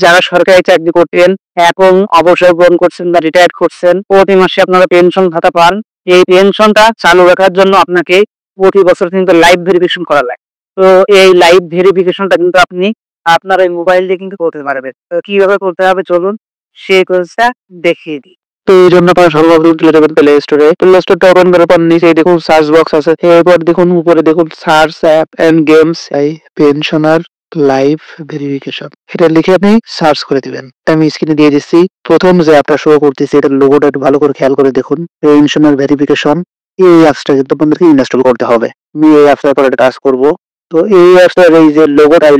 যারা সরকারি চাকরি করতেন এবং অবসর গ্রহণ করছেন বা রিটায়ার করছেন, প্রতি মাসে আপনারা পেনশন ভাতা পান। এই পেনশনটা চালু রাখার জন্য আপনাকে প্রতি বছর কিন্তু লাইভ ভেরিফিকেশন করা লাগে। তো এই লাইভ ভেরিফিকেশনটা কিন্তু আপনি আপনার এই মোবাইল দিয়ে কিন্তু করতে পারবেন। তো কিভাবে করতে হবে চলুন সেই কোর্সটা দেখিয়ে দিই। তো এই জন্য আপনারা সর্বপ্রথম চলে যাবেন প্লে স্টোরে। প্লে স্টোরটা ওপেন করার পর নিচে দেখুন সার্চ বক্স আছে, এরপর দেখুন উপরে দেখুন সার্চ অ্যাপ এন্ড গেমস এই পেনশনার লাইভ ভেরিফিকেশন, এটা লিখে আপনি সার্চ করে দিবেন। আমি স্ক্রিনে দিয়ে দিচ্ছি। প্রথম যে অ্যাপটা শো করতেছে এটার লোগোটা একটু ভালো করে খেয়াল করে দেখুন, পেনশনার ভেরিফিকেশন। এই অ্যাপসটা কিন্তু আপনাদেরকে ইনস্টল করতে হবে। আমি এই অ্যাপসটার পর টাচ করব। তো এই অ্যাপসটার এই যে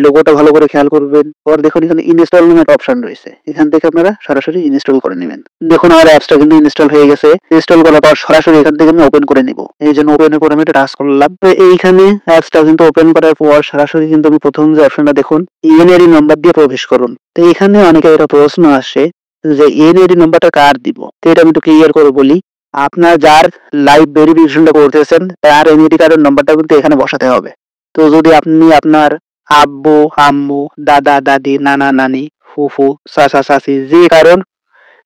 লোগোটা ভালো করে খেয়াল করবেন। পর দেখুন এখানে ইনস্টলমেন্ট অপশন রয়েছে, এখান থেকে আপনারা সরাসরি ইনস্টল করে নেবেন। দেখুন আমার অ্যাপসটা কিন্তু ইনস্টল হয়ে গেছে। ইনস্টল করার পর সরাসরি এখান থেকে আমি ওপেন করে নিব। এই জন্য ওপেনের পর আমি এটা টাচ করলাম। তো এইখানে অ্যাপসটা কিন্তু ওপেন করার পর সরাসরি কিন্তু আমি প্রথম যে অপশনটা দেখুন ইএনআইডি নাম্বার দিয়ে প্রবেশ করুন। তো এখানে অনেকে একটা প্রশ্ন আসে যে ইএনআইডি নাম্বারটা কার দিব। তো এটা আমি একটু ক্লিয়ার করে বলি, আপনার যার লাইভ ভেরিফিকেশনটা করতেছেন তার এনআইডি কার্ডের নাম্বারটা কিন্তু এখানে বসাতে হবে। তো যদি আপনি আপনার আব্বু আম্মু দাদা দাদি নানা নানি ফুফু চাচা চাচি যে কারণ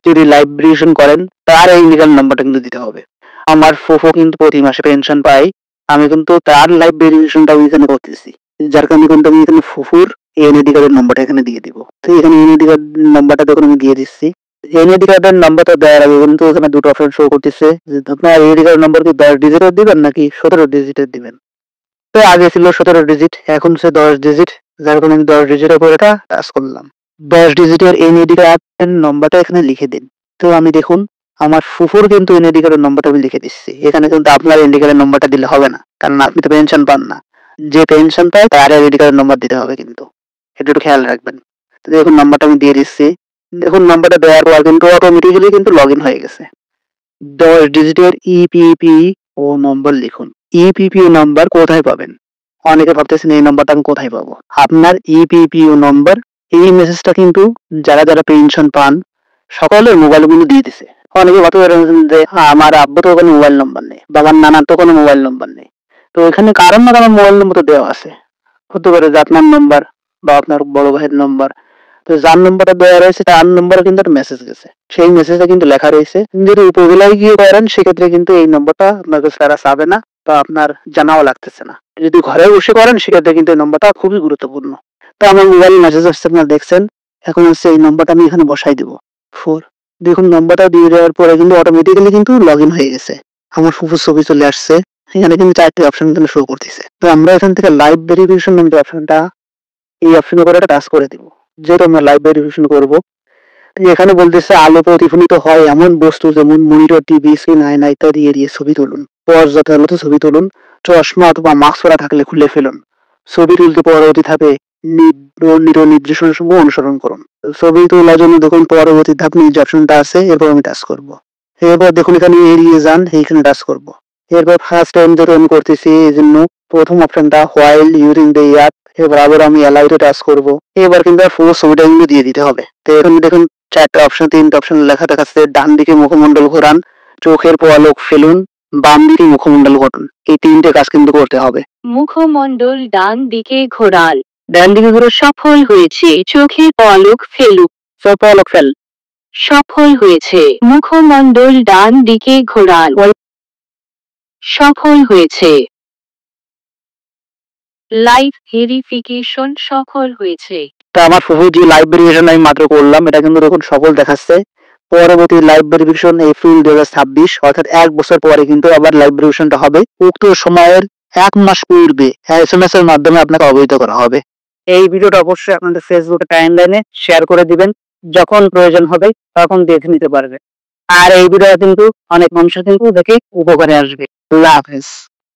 যদি লাইভ ভেরিফিকেশন করেন তার এনআইডি কার্ড নাম্বারটা কিন্তু দিতে হবে। আমার ফুফু কিন্তু প্রতি মাসে পেনশন পায়, আমি কিন্তু তার লাইভ ভেরিফিকেশনটা এখানে করতেছি, যার কারণে কিন্তু আমি এখানে ফুফুর এনআইডি কার্ডের নাম্বারটা এখানে দিয়ে দিব। তো এখানে এনআইডি কার্ড নাম্বারটা দেখুন আমি দিয়ে দিচ্ছি। এনআইডি কার্ডের নাম্বারটা দেওয়ার আগে কিন্তু এখানে দুটো অপশন শো করতেছে যে আপনার এনআইডি কার্ড নাম্বার কি 10 ডিজিটের দিবেন নাকি 17 ডিজিটের দিবেন। তো আগে ছিল 17 ডিজিট, এখন হচ্ছে 10 ডিজিট, যার কারণে আমি 10 ডিজিটের উপর এটা টাচ করলাম। 10 ডিজিটের এনআইডি কার্ডের নাম্বারটা এখানে লিখে দিন। তো আমি দেখুন আমার ফুফুর কিন্তু এনআইডি কার্ডের নাম্বারটা আমি লিখে দিচ্ছি। এখানে কিন্তু আপনার এনআইডি কার্ডের নাম্বারটা দিলে হবে না, কারণ আপনি তো পেনশন পান না। যে পেনশন পায় তার এনআইডি কার্ডের নাম্বার দিতে হবে কিন্তু, এটা একটু খেয়াল রাখবেন। তো দেখুন নাম্বারটা আমি দিয়ে দিচ্ছি। দেখুন নাম্বারটা দেওয়ার পর কিন্তু অটোমেটিক্যালি কিন্তু লগ ইন হয়ে গেছে। 10 ডিজিটের ইপিপিও নম্বর লিখুন। ইপিপিও নাম্বার কোথায় পাবেন? অনেকে ভাবতেছেন এই নাম্বারটা আমি কোথায় পাবো। আপনার ইপিপিও নম্বর, এই মেসেজটা কিন্তু যারা যারা পেনশন পান সকলের মোবাইল কিন্তু দিয়ে দিছে। অনেকে ভাবতে পারেন যে আমার আব্বু তো কোনো মোবাইল নাম্বার নেই, বাবার নানার তো কোনো মোবাইল নাম্বার নেই। তো এখানে কারণ না কারণ মোবাইল নম্বর তো দেওয়া আছে। হতে পারে যে আপনার নাম্বার বা আপনার বড় ভাইয়ের নাম্বার। তো যার নাম্বারটা দেওয়া রয়েছে তার নাম্বারে কিন্তু একটা মেসেজ গেছে, সেই মেসেজে কিন্তু লেখা রয়েছে যদি উপজেলায় গিয়ে করেন সেক্ষেত্রে কিন্তু এই নম্বরটা আপনার কাছে তারা চাবে না বা আপনার জানাও লাগতেছে না। যদি ঘরে বসে করেন সেক্ষেত্রে কিন্তু এই নম্বরটা খুবই গুরুত্বপূর্ণ। তো আমার মোবাইল মেসেজ আসছে আপনারা দেখছেন। এখন হচ্ছে এই নম্বরটা আমি এখানে বসাই দিব 4। দেখুন নম্বরটা দিয়ে দেওয়ার পরে কিন্তু অটোমেটিক্যালি কিন্তু লগ ইন হয়ে গেছে। আমার ফুফুর ছবি চলে আসছে, এখানে কিন্তু 4টি অপশন কিন্তু শো করতেছে। তো আমরা এখান থেকে লাইভ ভেরিফিকেশন নামের অপশনটা এই অপশনের উপরে টাচ করে দিব। যেহেতু আমরা লাইভ ভেরিফিকেশন করবো, এখানে বলতেছে আলো প্রতিফলিত হয় এমন বস্তু যেমন মনিটর টিভি স্ক্রিন আয়না ইত্যাদি এড়িয়ে ছবি তুলুন। পর্যাপ্ত আলোতে ছবি তুলুন। চশমা অথবা মাস্ক পরা থাকলে খুলে ফেলুন। ছবি তুলতে পরবর্তী ধাপে নির্দেশনাসমূহ অনুসরণ করুন। ছবি তোলার জন্য দেখুন পরবর্তী ধাপ যে অপশনটা আছে এরপর আমি টাচ করব। এরপর দেখুন এখানে এড়িয়ে যান, এইখানে টাচ করব। এরপর ফার্স্ট টাইম যেটা আমি করতেছি এই জন্য প্রথম অপশনটা হোয়াইল ইউরিং দ্য অ্যাপ, এবার আবার আমি অ্যালাউতে টাচ করব। এবার কিন্তু পুরো ছবিটা কিন্তু দিয়ে দিতে হবে। তো এখানে দেখুন 4টা অপশন 3টা অপশন লেখা দেখাচ্ছে। ডান দিকে মুখমণ্ডল ঘোরান, চোখের পলক ফেলুন, বাম দিকে মুখমণ্ডল ঘোরান। এই 3টে কাজ কিন্তু করতে হবে। মুখমণ্ডল ডান দিকে ঘোরান, ডান দিকে ঘোরা সফল হয়েছে। চোখের পলক ফেলুন, পলক ফেল সফল হয়েছে। মুখমণ্ডল ডান দিকে ঘোরান, সফল হয়েছে। লাইভ ভেরিফিকেশন সফল হয়েছে। তা আমার ফুফু যে লাইভ ভেরিফিকেশন আমি মাত্র করলাম এটা কিন্তু দেখুন সফল দেখাচ্ছে। পরবর্তী লাইভ ভেরিফিকেশন এপ্রিল 2026, অর্থাৎ 1 বছর পরে কিন্তু আবার লাইভ ভেরিফিকেশনটা হবে। উক্ত সময়ের 1 মাস পূর্বে SMS এর মাধ্যমে আপনাকে অবহিত করা হবে। এই ভিডিওটা অবশ্যই আপনাদের ফেসবুকে টাইমলাইনে শেয়ার করে দিবেন, যখন প্রয়োজন হবে তখন দেখে নিতে পারবে। আর এই ভিডিওটা কিন্তু অনেক মানুষের কিন্তু দেখে উপকারে আসবে। আল্লাহ হাফেজ।